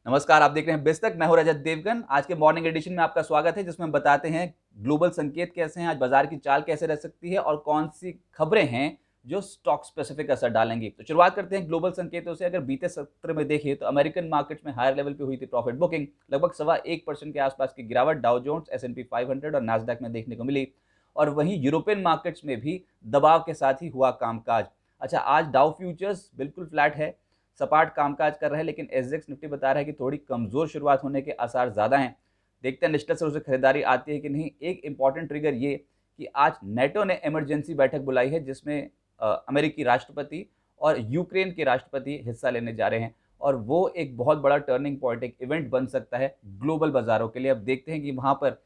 नमस्कार, आप देख रहे हैं बिस्तक। मैं हूं रजत देवगन। आज के मॉर्निंग एडिशन में आपका स्वागत है, जिसमें हम बताते हैं ग्लोबल संकेत कैसे हैं, आज बाजार की चाल कैसे रह सकती है और कौन सी खबरें हैं जो स्टॉक स्पेसिफिक असर डालेंगी। तो शुरुआत करते हैं ग्लोबल संकेतों से। अगर बीते सत्र में देखिए तो अमेरिकन मार्केट्स में हायर लेवल पे हुई थी प्रॉफिट बुकिंग, लगभग 1.25% के आसपास की गिरावट डाउ जोन्स, S&P 500 और नास्डैक में देखने को मिली। और वहीं यूरोपियन मार्केट्स में भी दबाव के साथ ही हुआ कामकाज। अच्छा, आज डाउ फ्यूचर्स बिल्कुल फ्लैट है, सपाट कामकाज कर रहे हैं, लेकिन एसजेक्स निफ्टी बता रहा है कि थोड़ी कमजोर शुरुआत होने के आसार ज्यादा हैं। देखते हैं निश्चित से उसे खरीदारी आती है कि नहीं। एक इंपॉर्टेंट ट्रिगर ये कि आज नेटो ने इमरजेंसी बैठक बुलाई है, जिसमें अमेरिकी राष्ट्रपति और यूक्रेन के राष्ट्रपति हिस्सा लेने जा रहे हैं, और वो एक बहुत बड़ा टर्निंग पॉइंट, एक इवेंट बन सकता है ग्लोबल बाजारों के लिए। अब देखते हैं कि वहां पर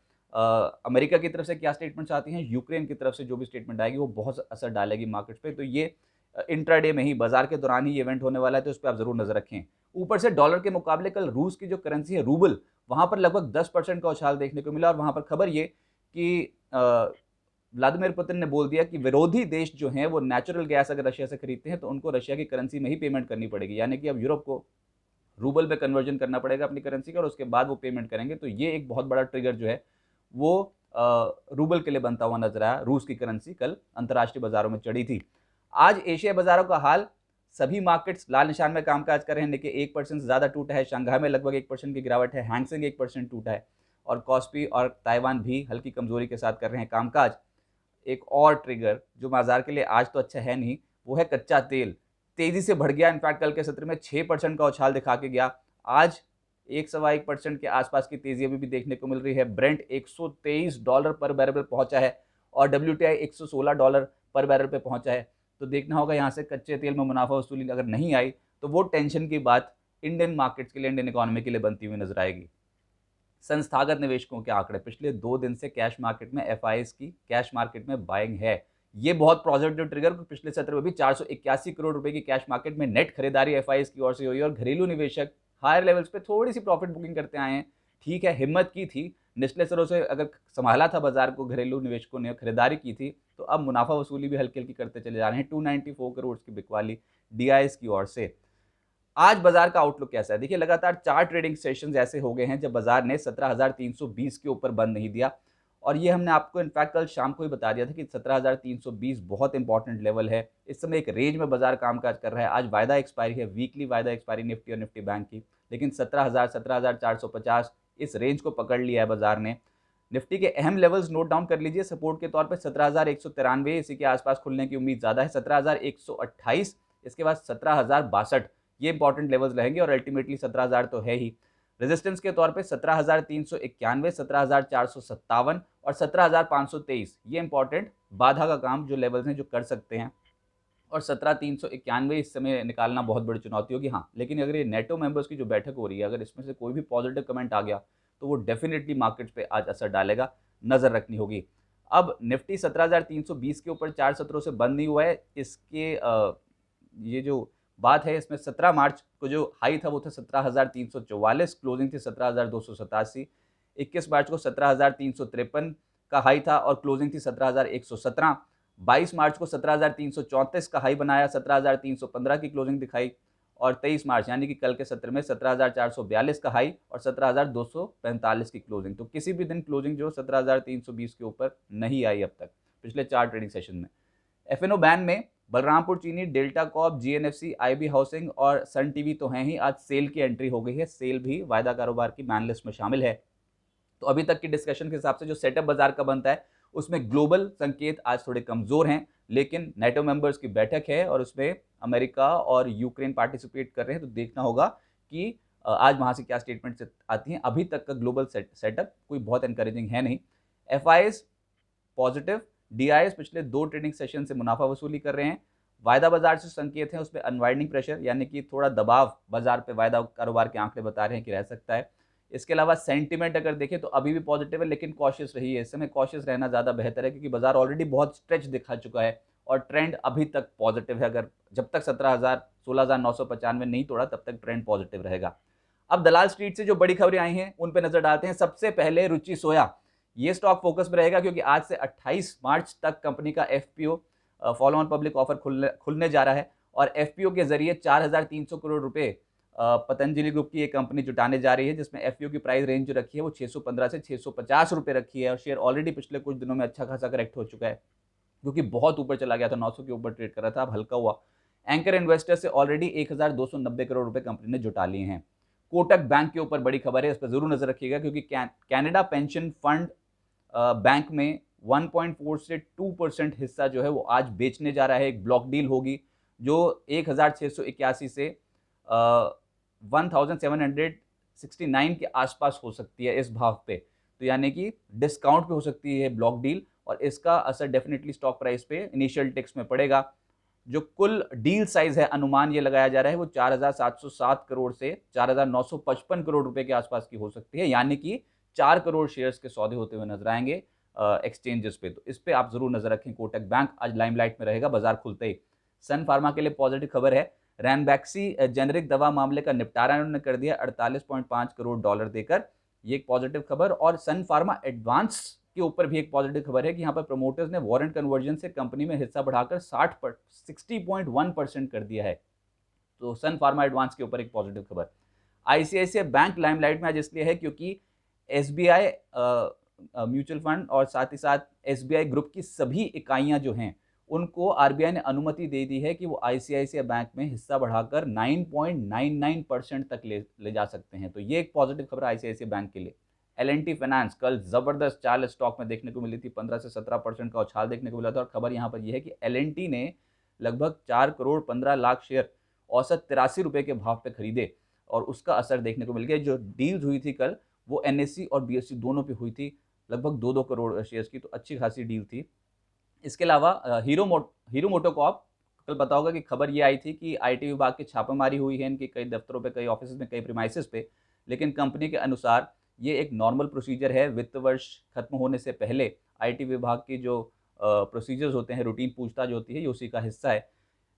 अमेरिका की तरफ से क्या स्टेटमेंट्स आती हैं, यूक्रेन की तरफ से जो भी स्टेटमेंट आएगी वो बहुत असर डालेगी मार्केट्स पे। तो ये इंट्राडे में ही, बाजार के दौरान ही इवेंट होने वाला है, तो उस पर आप जरूर नजर रखें। ऊपर से डॉलर के मुकाबले कल रूस की जो करेंसी है रूबल, वहां पर लगभग 10% का उछाल देखने को मिला। और वहां पर खबर ये कि व्लादिमीर पुतिन ने बोल दिया कि विरोधी देश जो हैं वो नेचुरल गैस अगर रशिया से खरीदते हैं तो उनको रशिया की करेंसी में ही पेमेंट करनी पड़ेगी, यानी कि अब यूरोप को रूबल में कन्वर्जन करना पड़ेगा अपनी करेंसी का, और उसके बाद वो पेमेंट करेंगे। तो ये एक बहुत बड़ा ट्रिगर जो है वो रूबल के लिए बनता हुआ नजर आया। रूस की करेंसी कल अंतर्राष्ट्रीय बाजारों में चढ़ी थी। आज एशिया बाजारों का हाल, सभी मार्केट्स लाल निशान में कामकाज कर रहे हैं। देखिए 1% से ज्यादा टूटा है, शंघाई में लगभग 1% की गिरावट है, हैंगसेंग 1% टूटा है, और कॉस्पी और ताइवान भी हल्की कमजोरी के साथ कर रहे हैं कामकाज। एक और ट्रिगर जो बाजार के लिए आज तो अच्छा है नहीं, वो है कच्चा तेल। तेजी से बढ़ गया, इनफैक्ट कल के सत्र में 6% का उछाल दिखा के गया। आज 1.25% के आसपास की तेजी अभी भी देखने को मिल रही है। ब्रेंट $123 पर बैरल पहुंचा है और WTI $116 पर बैरल पे पहुंचा है। तो देखना होगा यहाँ से कच्चे तेल में मुनाफा वसूली अगर नहीं आई तो वो टेंशन की बात इंडियन मार्केट्स के लिए, इंडियन इकोनॉमी के लिए बनती हुई नजर आएगी। संस्थागत निवेशकों के आंकड़े, पिछले 2 दिन से कैश मार्केट में एफआईएस की कैश मार्केट में बाइंग है। ये बहुत पॉजिटिव ट्रिगर, पिछले सत्र में भी 481 करोड़ रुपए की कैश मार्केट में नेट खरीदारी एफआईएस की ओर से हुई, और घरेलू निवेशक हायर लेवल्स पे थोड़ी सी प्रॉफिट बुकिंग करते आए हैं। ठीक है, हिम्मत की थी, निचले स्तरों से अगर संभाला था बाजार को घरेलू निवेशकों ने, खरीदारी की थी, तो अब मुनाफा वसूली भी हल्की हल्की करते चले जा रहे हैं। 294 करोड़ की बिकवाली डीआईएस की ओर से। आज बाजार का आउटलुक कैसा है देखिए, लगातार 4 ट्रेडिंग सेशंस ऐसे हो गए हैं जब बाजार ने 17,320 के ऊपर बंद नहीं दिया, और ये हमने आपको इनफैक्ट कल शाम को ही बता दिया था कि 17,320 बहुत इंपॉर्टेंट लेवल है। इस समय एक रेंज में बाजार कामकाज कर रहा है। आज वायदा एक्सपायरी है, वीकली वायदा एक्सपायरी निफ्टी और निफ्टी बैंक की, लेकिन 17,000 17,450 इस रेंज को पकड़ लिया है बाजार ने। निफ्टी के अहम लेवल्स नोट डाउन कर लीजिए। सपोर्ट के तौर पर 17,193, इसी के आसपास खुलने की उम्मीद ज्यादा है। 17,128, इसके बाद 17,062, ये इंपॉर्टेंट लेवल्स रहेंगे, और अल्टीमेटली 17,000 तो है ही। रेजिस्टेंस के तौर पे 17,391, 17,457 और 17,523, ये इंपॉर्टेंट बाधा का काम जो लेवल्स हैं जो कर सकते हैं। और 17,391 इस समय निकालना बहुत बड़ी चुनौती होगी। हाँ, लेकिन अगर ये नेटो मेंबर्स की जो बैठक हो रही है, अगर इसमें से कोई भी पॉजिटिव कमेंट आ गया तो वो डेफिनेटली मार्केट्स पे आज असर डालेगा, नजर रखनी होगी। अब निफ्टी 17,320 के ऊपर 4 सत्रों से बंद नहीं हुआ है। इसके ये जो बात है, इसमें 17 मार्च को जो हाई था वो था 17,344, क्लोजिंग थी 17,287। 21 मार्च को 17,353 का हाई था और क्लोजिंग थी 17,117। 22 मार्च को 17,334 का हाई बनाया, 17,315 की क्लोजिंग दिखाई, और 23 मार्च यानी कि कल के सत्र में 17,442 का हाई और 17,245 की क्लोजिंग। तो किसी भी दिन क्लोजिंग जो 17,320 के ऊपर नहीं आई अब तक पिछले 4 ट्रेडिंग सेशन में। एफएनओ बैन में बलरामपुर चीनी, delta Corp, GNFC, IB housing और सन टीवी तो हैं ही। आज सेल की एंट्री हो गई है, सेल भी वायदा कारोबार की बैन लिस्ट में शामिल है। तो अभी तक की डिस्कशन के हिसाब से जो सेटअप बाजार का बनता है उसमें ग्लोबल संकेत आज थोड़े कमजोर हैं, लेकिन नेटो मेंबर्स की बैठक है और उसमें अमेरिका और यूक्रेन पार्टिसिपेट कर रहे हैं। तो देखना होगा कि आज वहां से क्या स्टेटमेंट आती हैं। अभी तक का ग्लोबल सेटअप कोई बहुत एनकरेजिंग है नहीं। एफआईएस पॉजिटिव, डीआईएस पिछले 2 ट्रेडिंग सेशन से मुनाफा वसूली कर रहे हैं। वायदा बाजार से संकेत है, उसमें अनवाइंडिंग प्रेशर यानी कि थोड़ा दबाव बाजार पे वायदा कारोबार के आंकड़े बता रहे हैं कि रह सकता है। इसके अलावा सेंटीमेंट अगर देखें तो अभी भी पॉजिटिव है, लेकिन कॉशियस रहिए। इस समय कॉशियस रहना ज़्यादा बेहतर है, क्योंकि बाजार ऑलरेडी बहुत स्ट्रेच दिखा चुका है और ट्रेंड अभी तक पॉजिटिव है। अगर जब तक 17,000 16,995 नहीं तोड़ा तब तक ट्रेंड पॉजिटिव रहेगा। अब दलाल स्ट्रीट से जो बड़ी खबरें आई हैं उन पर नजर डालते हैं। सबसे पहले रुचि सोया, ये स्टॉक फोकस में रहेगा, क्योंकि आज से 28 मार्च तक कंपनी का FPO follow on public offer खुलने जा रहा है, और एफपीओ के जरिए 4,300 करोड़ रुपए पतंजलि ग्रुप की एक कंपनी जुटाने जा रही है, जिसमें एफपीओ की प्राइस रेंज जो रखी है वो 615 से 650 रुपये रखी है, और शेयर ऑलरेडी पिछले कुछ दिनों में अच्छा खासा करेक्ट हो चुका है, क्योंकि बहुत ऊपर चला गया था, 900 के ऊपर ट्रेड कर रहा था, अब हल्का हुआ। एंकर इन्वेस्टर से ऑलरेडी 1290 करोड़ रुपए कंपनी ने जुटा लिए हैं। कोटक बैंक के ऊपर बड़ी खबर है, इस पर जरूर नजर रखिएगा, क्योंकि कैनेडा पेंशन फंड बैंक में 1.4 से 2% हिस्सा जो है वो आज बेचने जा रहा है। एक ब्लॉक डील होगी जो 1681 से 1769 के आसपास हो सकती है इस भाव पे, तो यानी कि डिस्काउंट पे हो सकती है ब्लॉक डील, और इसका असर डेफिनेटली स्टॉक प्राइस पे इनिशियल टेक्स में पड़ेगा। जो कुल डील साइज है, अनुमान ये लगाया जा रहा है वो 4707 करोड़ से 4955 करोड़ रुपए के आसपास की हो सकती है, यानी कि 4 करोड़ शेयर्स के सौदे होते हुए नजर आएंगे एक्सचेंजेस पे। तो इस पे आप जरूर नजर रखें। कोटक बैंक आज लाइमलाइट में रहेगा बाजार खुलते ही। सन फार्मा के लिए पॉजिटिव खबर है, रैनबैक्सी जेनेरिक दवा मामले का निपटारा उन्होंने कर दिया 48.5 करोड़ डॉलर देकर, ये एक पॉजिटिव खबर। और सन फार्मा एडवांस के ऊपर भी एक पॉजिटिव खबर है कि यहाँ पर प्रमोटर्स ने वारंट कन्वर्जन से कंपनी में हिस्सा बढ़ाकर 60.1% कर दिया है। तो सन फार्मा एडवांस के ऊपर एक पॉजिटिव खबर। आईसीआईसीआई बैंक लाइमलाइट में आज इसलिए है क्योंकि एसबीआई म्यूचुअल फंड और साथ ही साथ एसबीआई ग्रुप की सभी इकाइयां जो हैं उनको आरबीआई ने अनुमति दे दी है कि वो आईसीआईसीआई बैंक में हिस्सा बढ़ाकर 9.99% तक ले जा सकते हैं। तो ये एक पॉजिटिव खबर आईसीआईसीआई बैंक के लिए। एल&टी फाइनेंस कल जबरदस्त चाल स्टॉक में देखने को मिली थी, 15 से 17% का उछाल देखने को मिला था, और खबर यहाँ पर यह है कि एल&टी ने लगभग 4 करोड़ 15 लाख शेयर औसत 83 रुपये के भाव पे खरीदे, और उसका असर देखने को मिल गया। जो डील्स हुई थी कल वो एनएससी और बीएससी दोनों पे हुई थी, लगभग 2-2 करोड़ शेयर्स की, तो अच्छी खासी डील थी। इसके अलावा हीरो मोटोकॉर्प, कल पता होगा कि खबर ये आई थी कि आईटी विभाग की छापेमारी हुई है इनके कई दफ्तरों पे, कई ऑफिस में, कई प्रीमाइसेस पे, लेकिन कंपनी के अनुसार ये एक नॉर्मल प्रोसीजर है। वित्त वर्ष खत्म होने से पहले आईटी विभाग की जो प्रोसीजर्स होते हैं, रूटीन पूछताछ होती है, ये उसी का हिस्सा है।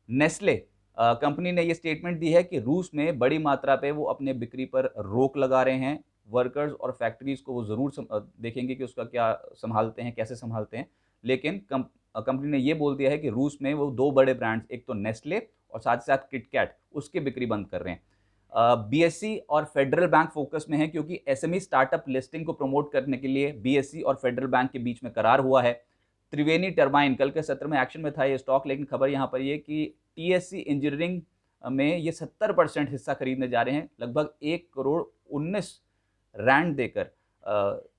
नेस्ले कंपनी ने ये स्टेटमेंट दी है कि रूस में बड़ी मात्रा पे वो अपने बिक्री पर रोक लगा रहे हैं। वर्कर्स और फैक्ट्रीज को वो ज़रूर देखेंगे कि उसका क्या संभालते हैं, कैसे संभालते हैं, लेकिन कंपनी ने ये बोल दिया है कि रूस में वो 2 बड़े ब्रांड्स, एक तो नेस्ले और साथ ही साथ किटकैट, उसकी बिक्री बंद कर रहे हैं। बीएसई और फेडरल बैंक फोकस में है, क्योंकि एसएमई स्टार्टअप लिस्टिंग को प्रमोट करने के लिए बीएसई और फेडरल बैंक के बीच में करार हुआ है। त्रिवेणी टर्बाइन कल के सत्र में एक्शन में था ये स्टॉक, लेकिन खबर यहाँ पर ये कि टीएससी इंजीनियरिंग में ये 70% हिस्सा खरीदने जा रहे हैं, लगभग 1 करोड़ 19 रैंड देकर,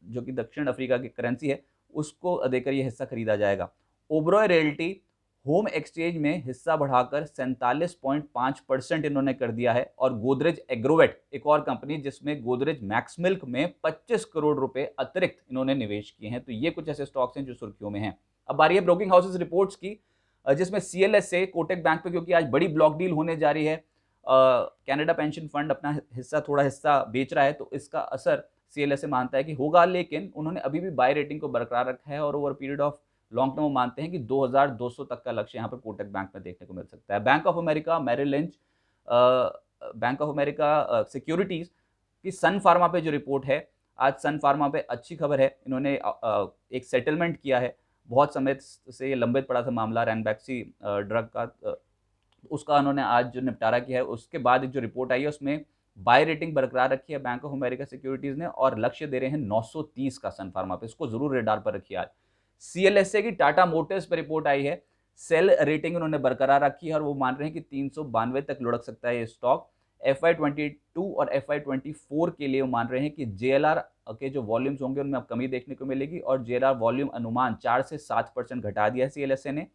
जो कि दक्षिण अफ्रीका की करेंसी है, उसको देकर ये हिस्सा खरीदा जाएगा। ओबरॉय रियल्टी होम एक्सचेंज में हिस्सा बढ़ाकर 47.5% इन्होंने कर दिया है। और गोदरेज एग्रोवेट, एक और कंपनी जिसमें गोदरेज मैक्स मिल्क में 25 करोड़ रुपए अतिरिक्त इन्होंने निवेश किए हैं। तो ये कुछ ऐसे स्टॉक्स हैं जो सुर्खियों में हैं। अब बारी है ब्रोकिंग हाउसेस रिपोर्ट्स की, जिसमें सीएलएस से कोटक बैंक पे, क्योंकि आज बड़ी ब्लॉक डील होने जा रही है, कनाडा पेंशन फंड अपना थोड़ा हिस्सा बेच रहा है, तो इसका असर सीएलएस से मानता है कि होगा, लेकिन उन्होंने अभी भी बाय रेटिंग को बरकरार रखा है, और over period of long term मानते हैं कि 2200 तक का लक्ष्य यहाँ पर कोटक बैंक में देखने को मिल सकता है। Bank of America Merrill lynch, bank of America securities की सन फार्मा पे जो रिपोर्ट है, आज सन फार्मा पे अच्छी खबर है। इन्होंने एक सेटलमेंट किया है, बहुत समय से ये लंबित पड़ा था मामला रैनबैक्सी ड्रग का, उसका उन्होंने आज जो निपटारा किया है। उसके बाद एक जो रिपोर्ट आई है उसमें बाय रेटिंग बरकरार रखी है बैंक ऑफ अमेरिका सिक्योरिटीज ने, और लक्ष्य दे रहे हैं 930 का सन फार्मा पे, इसको जरूर रेडार पर रखिए। आज सीएलएसए की टाटा मोटर्स पर रिपोर्ट आई है, सेल रेटिंग उन्होंने बरकरार रखी है, और वो मान रहे हैं कि 392 तक लुढ़क सकता है ये स्टॉक। FY22 और FY24 के लिए वो मान रहे हैं कि JLR के जो वॉल्यूम्स होंगे उनमें अब कमी देखने को मिलेगी, और JLR वॉल्यूम अनुमान 4 से 7% घटा दिया है सीएलएसए ने।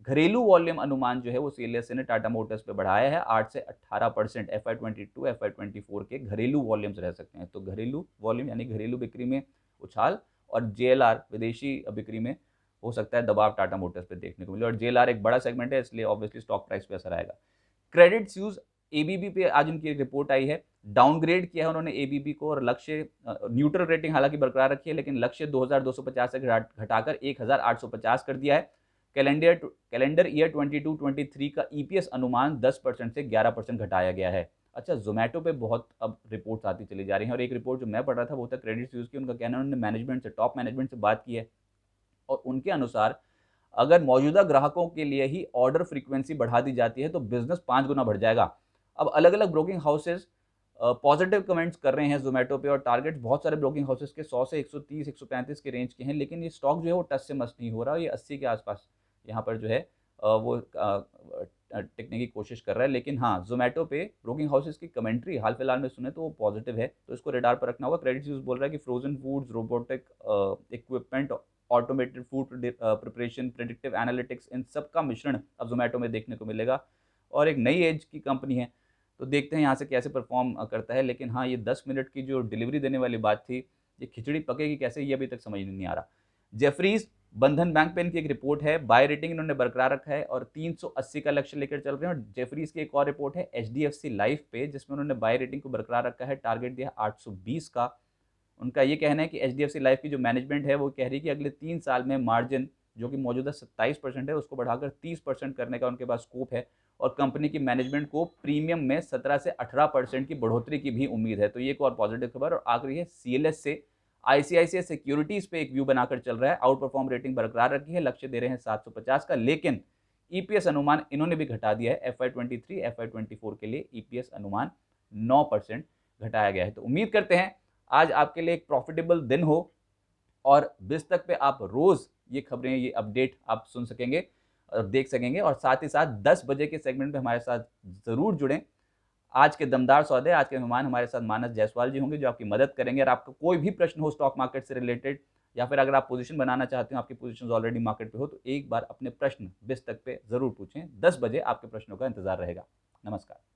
घरेलू वॉल्यूम अनुमान जो है वो सीएलएसए ने टाटा मोटर्स पे बढ़ाया है, 8 से 18% FY22 FY24 के घरेलू वॉल्यूम्स रह सकते हैं। तो घरेलू वॉल्यूम यानी घरेलू बिक्री में उछाल, और JLR विदेशी बिक्री में हो सकता है दबाव टाटा मोटर्स पे देखने को मिले, और JLR एक बड़ा सेगमेंट है, इसलिए ऑब्वियसली स्टॉक प्राइस पे असर आएगा। क्रेडिट स्यूज एबीबी पे आज उनकी एक रिपोर्ट आई है, डाउनग्रेड किया है उन्होंने एबीबी को, और लक्ष्य न्यूट्रल रेटिंग हालांकि बरकरार रखी है, लेकिन लक्ष्य 2250 से घटाकर 1850 कर दिया है। कैलेंडर ईयर 22-23 का ईपीएस अनुमान 10% से 11% घटाया गया है। अच्छा, जोमेटो पे बहुत अब रिपोर्ट्स आती चली जा रही हैं, और एक रिपोर्ट जो मैं पढ़ रहा था वो था क्रेडिट स्यूज की। उनका कहना है उन्होंने मैनेजमेंट से, टॉप मैनेजमेंट से बात की है, और उनके अनुसार अगर मौजूदा ग्राहकों के लिए ही ऑर्डर फ्रीक्वेंसी बढ़ा दी जाती है तो बिजनेस 5 गुना बढ़ जाएगा। अब अलग अलग ब्रोकिंग हाउसेज पॉजिटिव कमेंट्स कर रहे हैं जोमेटो पे, और टारगेट बहुत सारे ब्रोकिंग हाउसेज के 100 से 130 135 के रेंज के हैं, लेकिन ये स्टॉक जो है वो टच से मस नहीं हो रहा, ये 80 के आसपास यहाँ पर जो है वो टिकने की कोशिश कर रहा है। लेकिन हाँ, जोमेटो पे ब्रोकिंग हाउसेज की कमेंट्री हाल फिलहाल में सुने तो वो पॉजिटिव है, तो इसको रेडार पर रखना होगा। क्रेडिट न्यूज़ बोल रहा है कि frozen foods, robotic equipment, automated food preparation, predictive analytics, इन सब का मिश्रण अब जोमेटो में देखने को मिलेगा, और एक नई एज की कंपनी है, तो देखते हैं यहाँ से कैसे परफॉर्म करता है। लेकिन हाँ, ये 10 मिनट की जो डिलीवरी देने वाली बात थी, ये खिचड़ी पकेगी कैसे, ये अभी तक समझ नहीं आ रहा। जेफरीज, बंधन बैंक पे इनकी एक रिपोर्ट है, बाय रेटिंग इन्होंने बरकरार रखा है और 380 का लक्ष्य लेकर चल रहे हैं। और जेफरीज की एक और रिपोर्ट है एचडीएफसी लाइफ पे, जिसमें उन्होंने बाय रेटिंग को बरकरार रखा है, टारगेट दिया 820 का। उनका ये कहना है कि एचडीएफसी लाइफ की जो मैनेजमेंट है वो कह रही है कि अगले 3 साल में मार्जिन जो कि मौजूदा 27% है उसको बढ़ाकर 30% करने का उनके पास स्कोप है, और कंपनी की मैनेजमेंट को प्रीमियम में 17 से 18% की बढ़ोतरी की भी उम्मीद है। तो ये एक और पॉजिटिव खबर। और आखिरी है सीएलएस से, आईसीआईसीआई सिक्योरिटीज पे एक व्यू बनाकर चल रहा है, आउट परफॉर्म रेटिंग बरकरार रखी है, लक्ष्य दे रहे हैं 750 का, लेकिन ईपीएस अनुमान इन्होंने भी घटा दिया है। FY23 FY24 के लिए ईपीएस अनुमान 9% घटाया गया है। तो उम्मीद करते हैं आज आपके लिए एक प्रॉफिटेबल दिन हो, और बिस्तक पे आप रोज ये खबरें, ये अपडेट आप सुन सकेंगे और देख सकेंगे, और साथ ही साथ 10 बजे के सेगमेंट में हमारे साथ जरूर जुड़ें। आज के दमदार सौदे, आज के मेहमान हमारे साथ मानस जायसवाल जी होंगे, जो आपकी मदद करेंगे। और आपका कोई भी प्रश्न हो स्टॉक मार्केट से रिलेटेड, या फिर अगर आप पोजीशन बनाना चाहते हो, आपकी पोजीशन ऑलरेडी मार्केट पे हो, तो एक बार अपने प्रश्न बिस्तक पे जरूर पूछें। 10 बजे आपके प्रश्नों का इंतजार रहेगा। नमस्कार।